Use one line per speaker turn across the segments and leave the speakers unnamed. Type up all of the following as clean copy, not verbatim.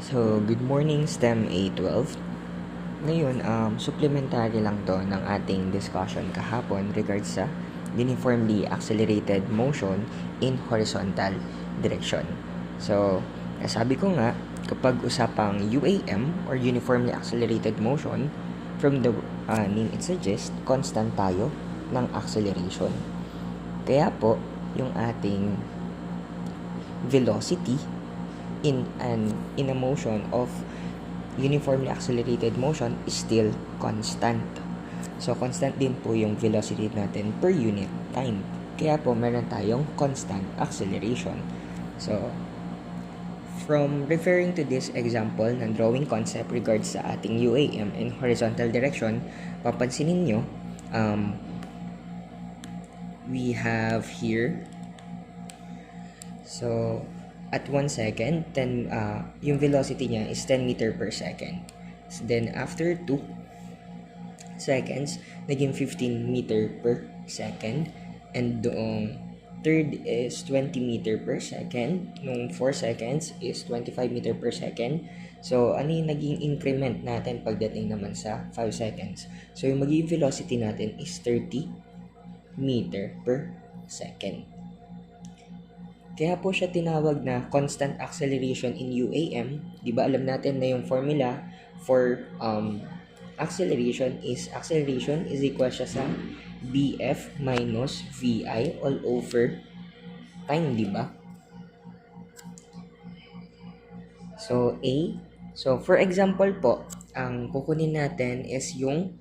So, good morning STEM A12. Ngayon, supplementary lang to ng ating discussion kahapon regards sa uniformly accelerated motion in horizontal direction. So, sabi ko nga, kapag usapang UAM or uniformly accelerated motion, from the name it suggests, constant tayo ng acceleration. Kaya po, yung ating velocity in a motion of uniformly accelerated motion is still constant. So, constant din po yung velocity natin per unit time. Kaya po, meron tayong constant acceleration. So, from referring to this example ng drawing concept regards sa ating UAM in horizontal direction, papansinin nyo, we have here, so, at 1 second, yung velocity niya is 10 meter per second. So then, after 2 seconds, naging 15 meter per second. And doong third is 20 meter per second. Nung 4 seconds is 25 meter per second. So, ano yung naging increment natin pagdating naman sa 5 seconds? So, yung magiging velocity natin is 30 meter per second. Kaya po siya tinawag na constant acceleration in UAM. Di ba alam natin na yung formula for acceleration is equal siya sa BF minus VI all over time, di ba? So, for example po, ang kukunin natin is yung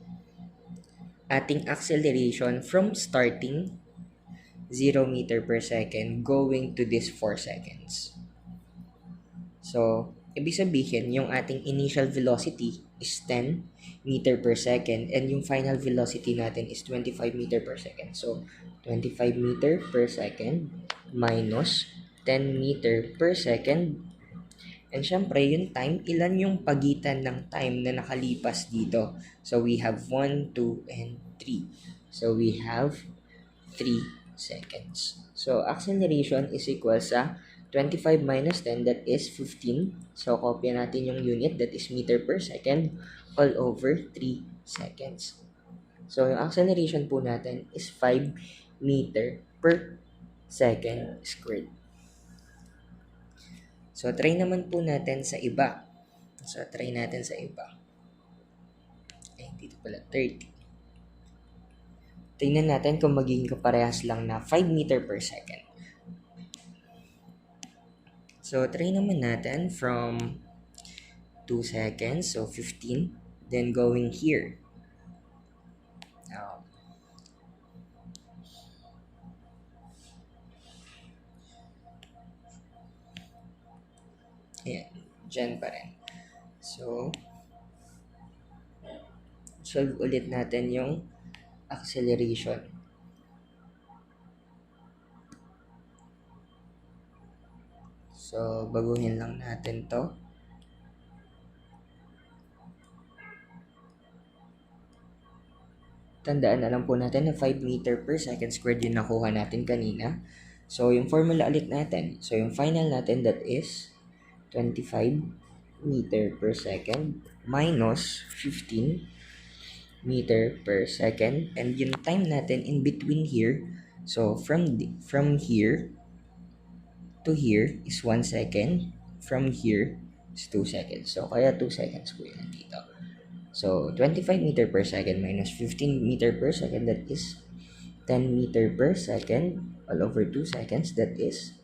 ating acceleration from starting 0 meter per second going to this 4 seconds. So, ibig sabihin, yung ating initial velocity is 10 meter per second and yung final velocity natin is 25 meter per second. So, 25 meter per second minus 10 meter per second. And syempre, yung time, ilan yung pagitan ng time na nakalipas dito? So, we have 1, 2, and 3. So, we have 3 seconds. So, acceleration is equal sa 25 minus 10, that is 15. So, kopya natin yung unit, that is meter per second, all over 3 seconds. So, yung acceleration po natin is 5 meter per second squared. So, try naman po natin sa iba. Dito pala, 30. Tingnan natin kung magiging kaparehas lang na 5 meter per second. So, try naman natin from 2 seconds, so 15, then going here. Ayan, dyan pa rin. So, solve ulit natin yung acceleration. So, baguhin lang natin to. Tandaan na lang po natin na 5 meter per second squared yung nakuha natin kanina. So, yung formula ulit natin. So, yung final natin, that is 25 meter per second minus 15 meter per second. And yung time natin in between here, so from here to here is 1 second. From here is 2 seconds. So, kaya 2 seconds po yun dito. So, 25 meter per second minus 15 meter per second, that is 10 meter per second all over 2 seconds, that is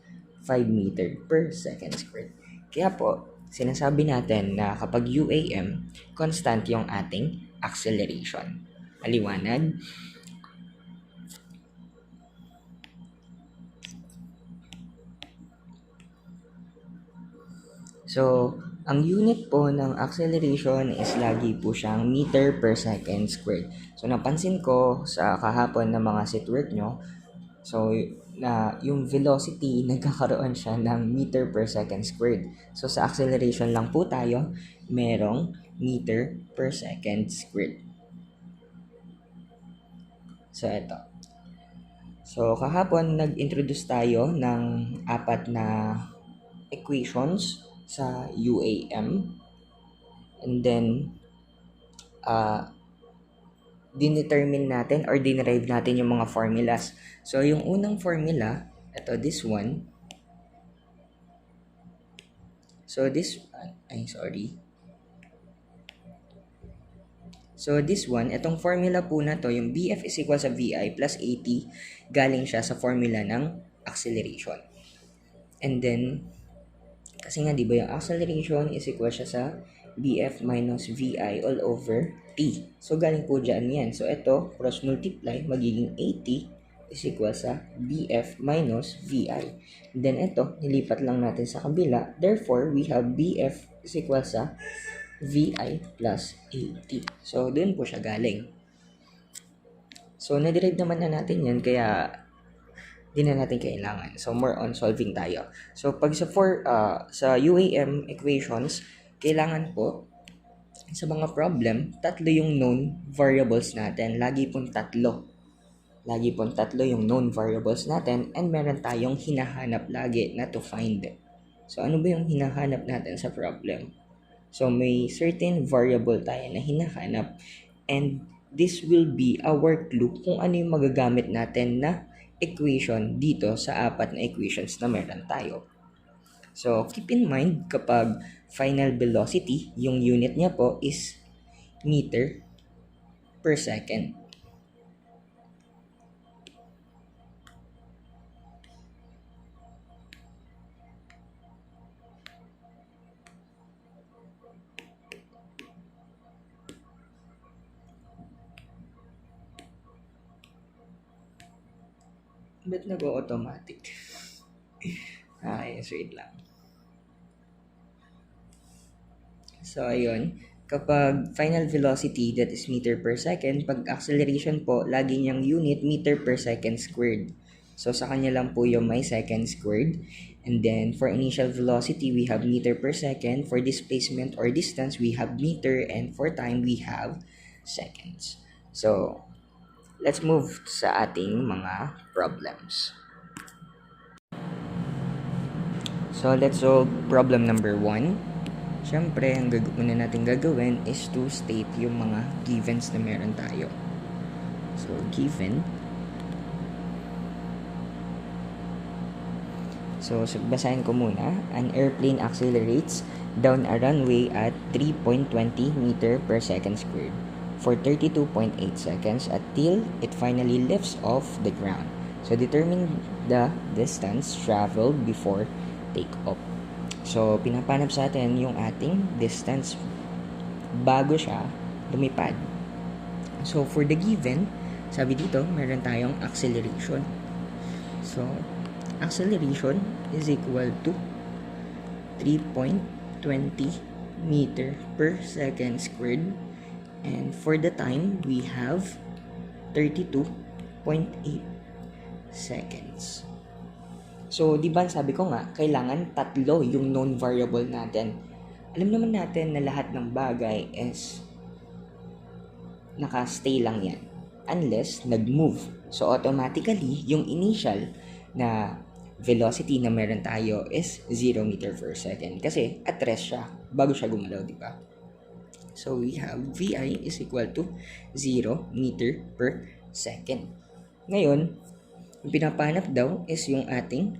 5 meter per second squared. Kaya po, sinasabi natin na kapag UAM, constant yung ating acceleration. Maliwanag? So, ang unit po ng acceleration is lagi po siyang meter per second squared. So, napansin ko sa kahapon na mga setwork nyo, so, na yung velocity, nagkakaroon siya ng meter per second squared. So, sa acceleration lang po tayo, merong meter per second squared. So, ito. So, kahapon, nag-introduce tayo ng 4 na equations sa UAM. And then, dinetermine natin or dinerive natin yung mga formulas. So, yung unang formula, ito, this one. So, So, this one, itong formula po na to, yung BF is equal sa VI plus AT, galing siya sa formula ng acceleration. And then, kasi nga, di ba yung acceleration is equal siya sa BF minus VI all over T. So, galing po dyan yan. So, ito, cross multiply, magiging AT is equal sa BF minus VI. And then, ito, nilipat lang natin sa kabila. Therefore, we have BF is equal sa VI plus AT. So, dun po siya galing. So, na-derive naman na natin yan, kaya di na natin kailangan. So, more on solving tayo. So, pag sa UAM equations, kailangan po, sa mga problem, tatlo yung known variables natin. Lagi pong tatlo yung known variables natin, and meron tayong hinahanap lagi na to find. So, ano ba yung hinahanap natin sa problem? So, may certain variable tayo na hinahanap, and this will be our clue kung ano yung magagamit natin na equation dito sa apat na equations na meron tayo. So, keep in mind, kapag final velocity, yung unit niya po is meter per second. Ba't nag-automatic? Wait lang. So, ayun. Kapag final velocity, that is meter per second, pag acceleration po, lagi niyang unit meter per second squared. So, sa kanya lang po yung may second squared. And then, for initial velocity, we have meter per second. For displacement or distance, we have meter. And for time, we have seconds. So, let's move sa ating mga problems. So, let's solve problem number 1. Siyempre, ang una natin gagawin is to state yung mga givens na meron tayo. So, given. So, basahin ko muna. An airplane accelerates down a runway at 3.20 meter per second squared for 32.8 seconds until it finally lifts off the ground. So, determine the distance traveled before takeoff. So, pinapanap sa atin yung ating distance bago siya lumipad. So, for the given, sabi dito, meron tayong acceleration. So, acceleration is equal to 3.20 meter per second squared. And for the time, we have 32.8 seconds. So, di ba sabi ko nga, kailangan tatlo yung known variable natin. Alam naman natin na lahat ng bagay is naka-stay lang yan unless nag-move. So, automatically, yung initial na velocity na meron tayo is 0 meter per second. Kasi at rest siya bago siya gumalaw, di ba? So, we have VI is equal to 0 meter per second. Ngayon, yung pinapanap daw is yung ating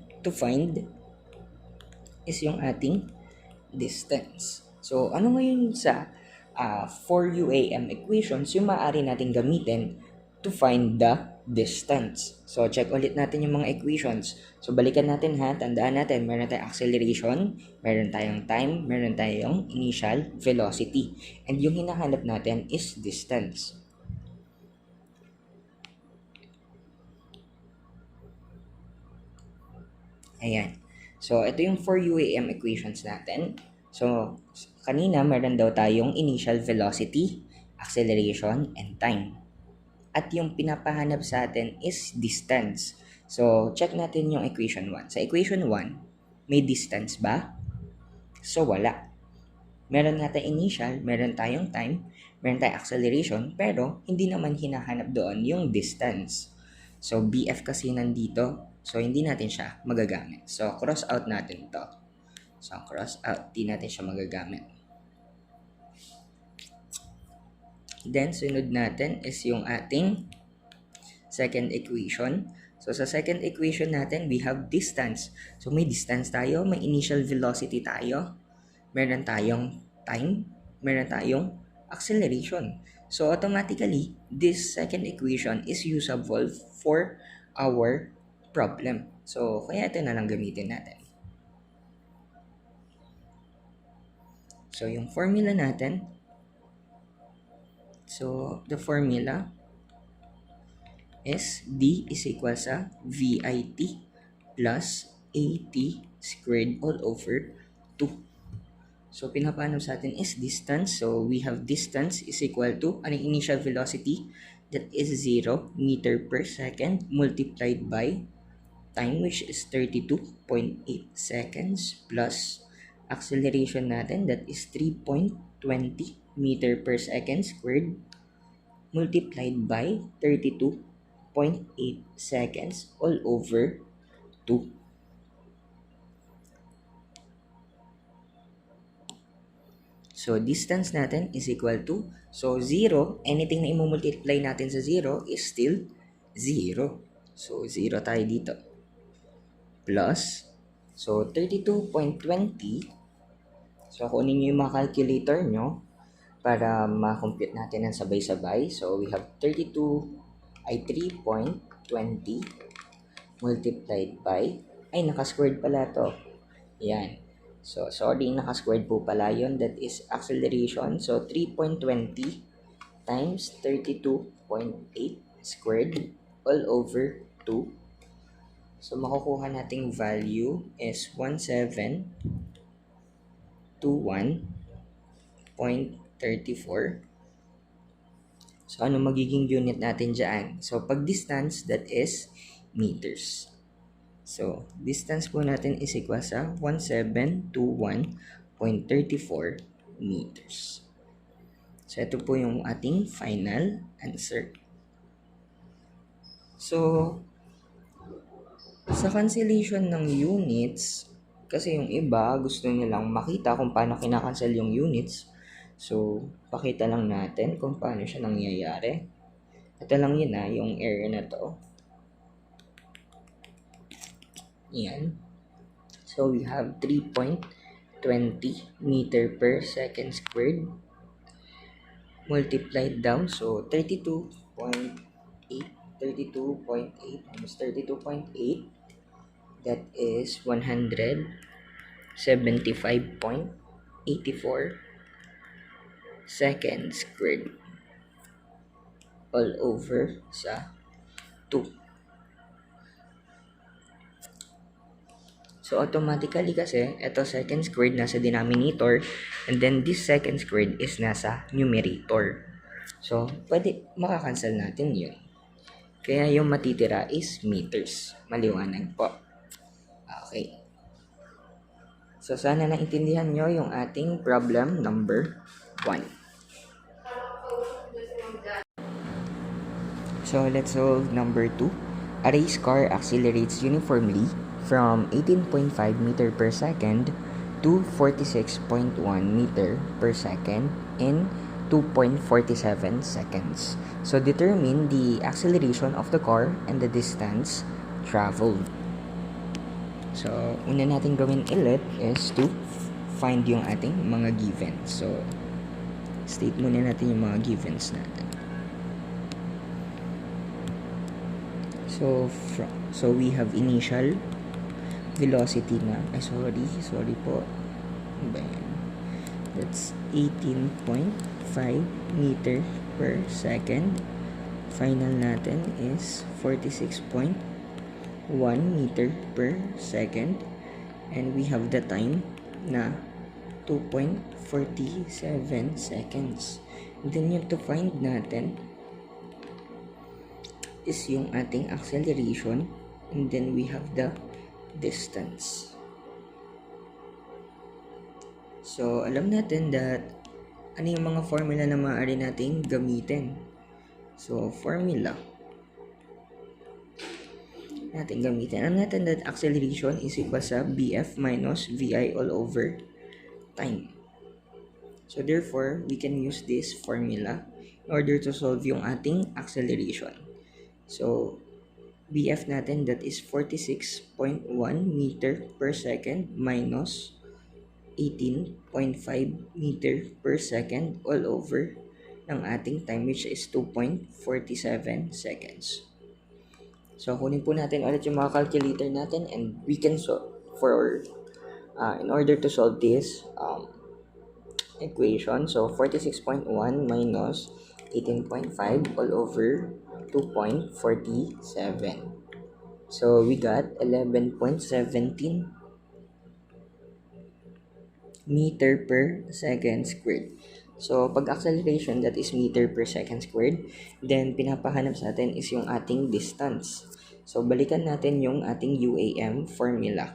distance. So, ano ngayon sa 4 UAM equations yung maaari natin gamitin to find the distance. So, check ulit natin yung mga equations. So, balikan natin ha. Tandaan natin, meron tayong acceleration, meron tayong time, meron tayong initial velocity. And yung hinahanap natin is distance. Ayan. So, ito yung 4 UAM equations natin. So, kanina meron daw tayong initial velocity, acceleration, and time. At yung pinapahanap sa atin is distance. So, check natin yung equation 1. Sa equation 1, may distance ba? So, wala. Meron nga tayong initial, meron tayong time, meron tayong acceleration, pero hindi naman hinahanap doon yung distance. So, BF kasi nandito. So, hindi natin siya magagamit. So, cross out natin to. So, ang cross out, di natin siya magagamit. Then, sunod natin is yung ating second equation. So, sa second equation natin, we have distance. So, may distance tayo, may initial velocity tayo, meron tayong time, meron tayong acceleration. So, automatically, this second equation is usable for our problem. So, kaya ito na lang gamitin natin. So, yung formula natin, so, the formula is D is equal sa VIT plus AT squared all over 2. So, pinapano sa atin is distance. So, we have distance is equal to ang initial velocity that is 0 meter per second multiplied by time which is 32.8 seconds plus acceleration natin that is 3.20 meter per second squared multiplied by 32.8 seconds all over 2. So, distance natin is equal to, so 0, anything na i-multiply natin sa 0 is still 0. So, 0 tayo dito. Plus, so 32.20, so kunin nyo yung mga calculator nyo para ma-compute natin ng sabay-sabay. So, we have 3.20 multiplied by, ay, naka-squared pala to. Yan. So, sorry, naka-squared po pala yun. That is acceleration. So, 3.20 times 32.8 squared all over 2. So, makukuha nating value is 1721.34. So, ano magiging unit natin dyan? So, pag distance, that is meters. So, distance po natin is equal sa 1721.34 meters. So, ito po yung ating final answer. So, sa cancellation ng units, kasi yung iba gusto nilang makita kung paano kinakancel yung units. So, pakita lang natin kung paano siya nangyayari. Ito lang yun yung area na to. Yan. So, we have 3.20 meter per second squared multiplied down. So, 32.8, almost 32.8. That is 175.84 seconds squared all over sa 2. So, automatically kasi, ito second squared nasa denominator, and then this second squared is nasa numerator. So, pwede, makakancel natin yun. Kaya yung matitira is meters. Maliwanag po. Okay. So, sana naintindihan nyo yung ating problem number 1. So, let's solve number 2. A race car accelerates uniformly from 18.5 meter per second to 46.1 meter per second in 2.47 seconds. So, determine the acceleration of the car and the distance traveled. So, una natin gawin ulit is to find yung ating mga givens. So, state muna natin yung mga givens natin. So we have initial velocity na, sorry po. That's 18.5 meter per second. Final natin is 46.1 meter per second. And we have the time na 2.47 seconds. And then yung to find natin is yung ating acceleration, and then we have the distance. So, alam natin that ano yung mga formula na maaari nating gamitin. So, formula. natin gamitin. Alam natin that acceleration is equal sa BF minus VI all over time. So therefore, we can use this formula in order to solve yung ating acceleration. So, BF natin that is 46.1 meter per second minus 18.5 meter per second all over ng ating time, which is 2.47 seconds. So, kunin po natin ulit yung mga calculator natin and we can solve for in order to solve this equation. So, 46.1 minus 18.5 all over 2.47. So, we got 11.17 meter per second squared. So, pag acceleration, that is meter per second squared. Then, pinapahanap sa atin is yung ating distance. So, balikan natin yung ating UAM formula.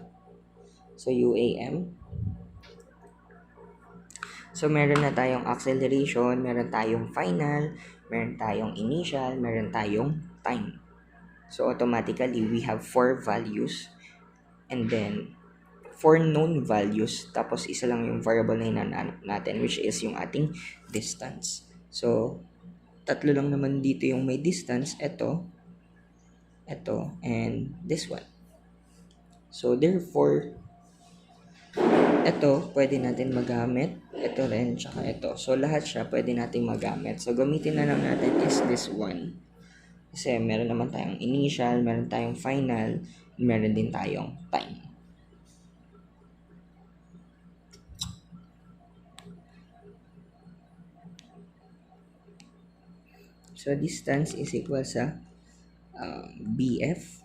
So, UAM. So, meron na tayong acceleration, meron tayong final, meron tayong initial, meron tayong time. So, automatically, we have 4 values. And then, 4 known values, tapos isa lang yung variable na hinanap natin, which is yung ating distance. So, tatlo lang naman dito yung may distance, ito, and this one. So, therefore, ito, pwede natin magamit, ito rin, tsaka ito. So, lahat siya pwede natin magamit. So, gamitin na lang natin is this one. Kasi meron naman tayong initial, meron tayong final, meron din tayong time. So, distance is equal sa BF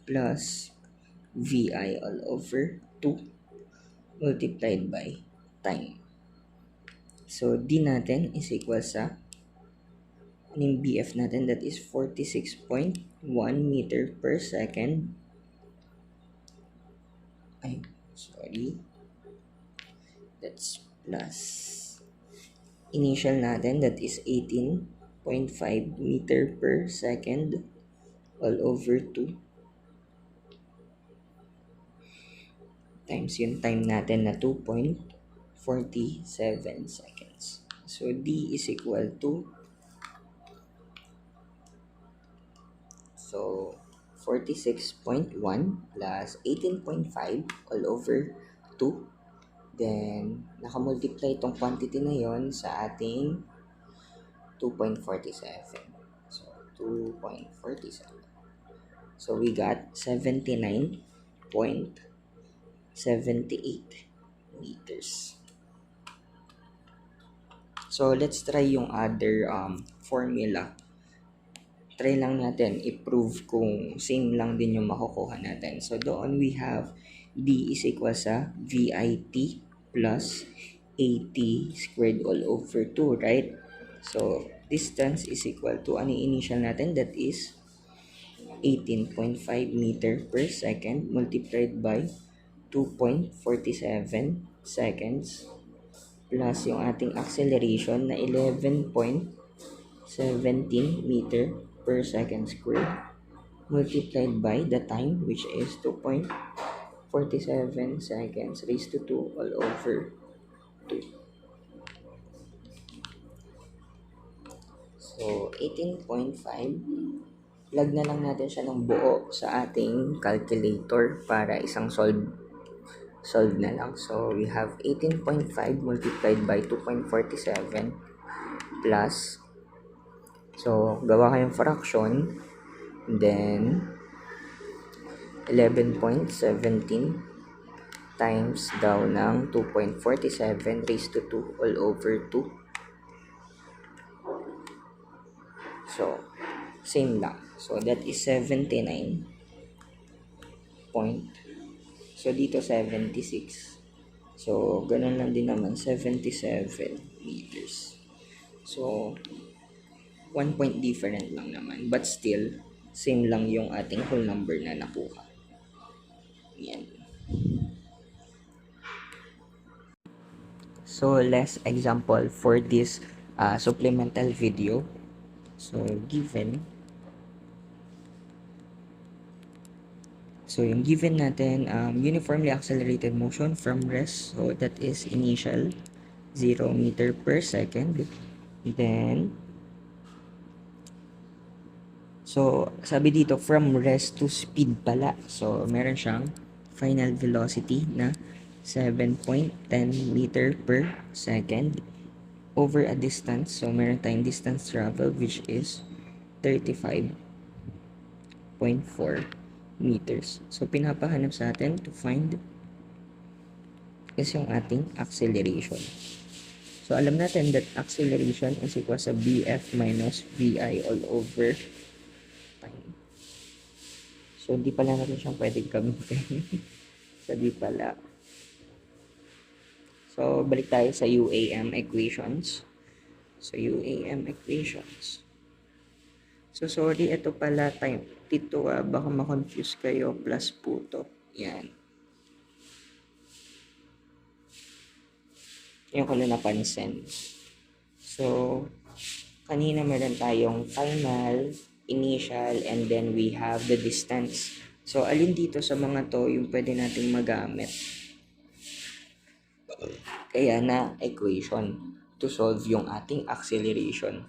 plus VI all over 2 multiplied by time. So, D natin is equal sa yung BF natin, that is 46.1 meter per second. Ay, sorry. That's plus initial natin, that is 18.5 meter per second all over 2 times yung time natin na 2.47 seconds. So, D is equal to 46.1 plus 18.5 all over 2. Then, nakamultiply itong quantity na yon sa ating 2.47. So, 2.47. So, we got 79.78 meters. So, let's try yung other formula. Try lang natin i-prove kung same lang din yung makukuha natin. So, doon we have D is equal sa VIT plus AT squared all over 2, right? So, distance is equal to, ano yung initial natin? That is 18.5 meter per second multiplied by 2.47 seconds plus yung ating acceleration na 11.17 meter per second squared multiplied by the time, which is 2.47 seconds raised to 2 all over 2. So, 18.5. Plug na lang natin siya ng buo sa ating calculator para isang solve na lang. So, we have 18.5 multiplied by 2.47 plus, so, gawa kayong fraction, then 11.17 times daw ng 2.47 raised to 2 all over 2. So, same lang. So, that is 79 point. So, dito 76. So, ganun lang din naman, 77 meters. So, 1 point different lang naman. But still, same lang yung ating whole number na nakuha. Yan. So, last example for this supplemental video. So, given So, yung given natin, uniformly accelerated motion from rest. So, that is initial 0 meter per second. Then, so, sabi dito, from rest to speed pala. So, meron siyang final velocity na 7.10 meter per second over a distance. So, meron tayong distance travel which is 35.4 meters. So, pinapahanap sa atin to find is yung ating acceleration. So, alam natin that acceleration is equal sa BF minus VI all over time. So, di pala natin siyang pwedeng gamitin. So, di pala. So, balik tayo sa UAM equations. So, UAM equations. So, sorry, ito pala time. Dito, baka ma-confuse kayo. Plus po to. Yan. Yung ko na napansin. So, kanina meron tayong final, initial, and then we have the distance. So, alin dito sa mga to yung pwede nating magamit? Kaya na equation to solve yung ating acceleration.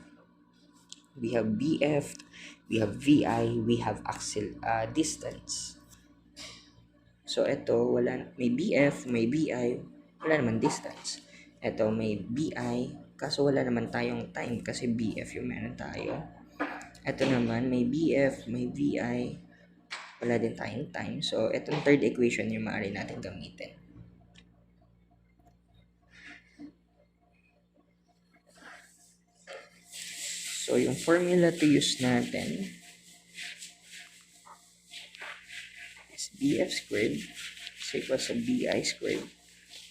We have BF, we have VI, we have distance. So, ito, may BF, may BI, wala naman distance. Ito, may BI, kaso wala naman tayong time kasi BF yung meron tayo. Ito naman, may BF, may VI, wala din tayong time. So, itong third equation yung maaari natin gamitin. So, yung formula to use natin is BF squared is equal sa BI squared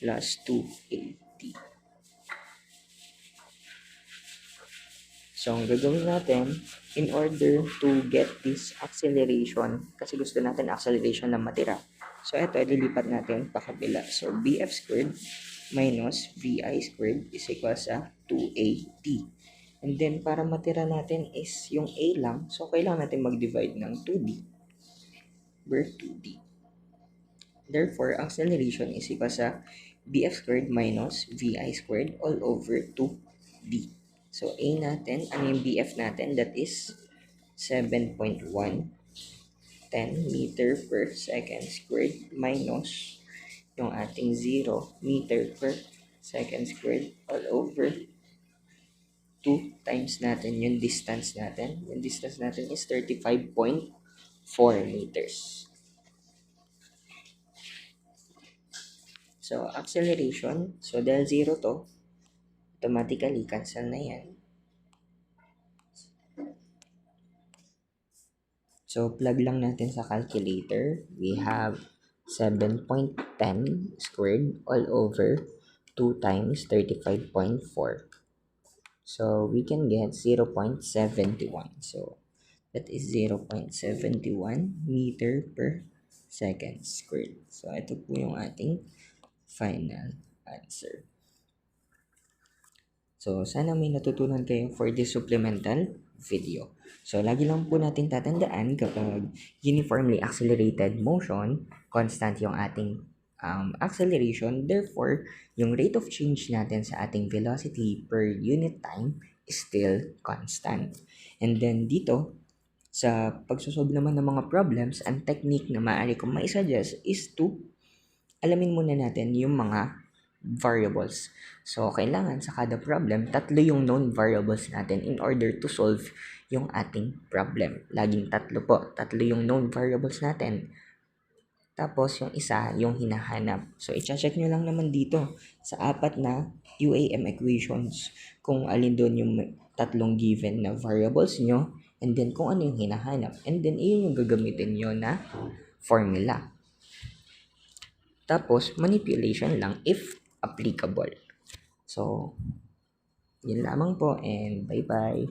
plus 2AT. So, ang gagawin natin, in order to get this acceleration, kasi gusto natin acceleration na matira. So, ito, ililipat natin pa kabila. So, BF squared minus VI squared is equal sa 2AT. And then, para matira natin is yung A lang. So, kailangan natin mag-divide ng 2D over 2D. Therefore, acceleration is equal sa BF squared minus VI squared all over 2D. So, A natin, ano yung BF natin? That is 7.110 meter per second squared minus yung ating 0 meter per second squared all over 2 times natin yung distance natin. Yung distance natin is 35.4 meters. So, acceleration. So, dahil 0 to, automatically cancel na yan. So, plug lang natin sa calculator. We have 7.10 squared all over 2 times 35.4. So, we can get 0.71. So, that is 0.71 meter per second squared. So, ito po yung ating final answer. So, sana may natutunan kayo for this supplemental video. So, lagi lang po natin tatandaan kapag uniformly accelerated motion, constant yung ating acceleration. Therefore, yung rate of change natin sa ating velocity per unit time is still constant. And then dito, sa pagsosolve naman ng mga problems, ang technique na maaari kong maisuggest is to alamin muna natin yung mga variables. So, kailangan sa kada problem, 3 yung known variables natin in order to solve yung ating problem. Laging 3 po. 3 yung known variables natin. Tapos, yung isa, yung hinahanap. So, i-check nyo lang naman dito sa 4 na UAM equations kung alin doon yung 3 given na variables nyo and then kung ano yung hinahanap. And then, iyon yung gagamitin nyo na formula. Tapos, manipulation lang if applicable. So, yun lamang po and bye-bye.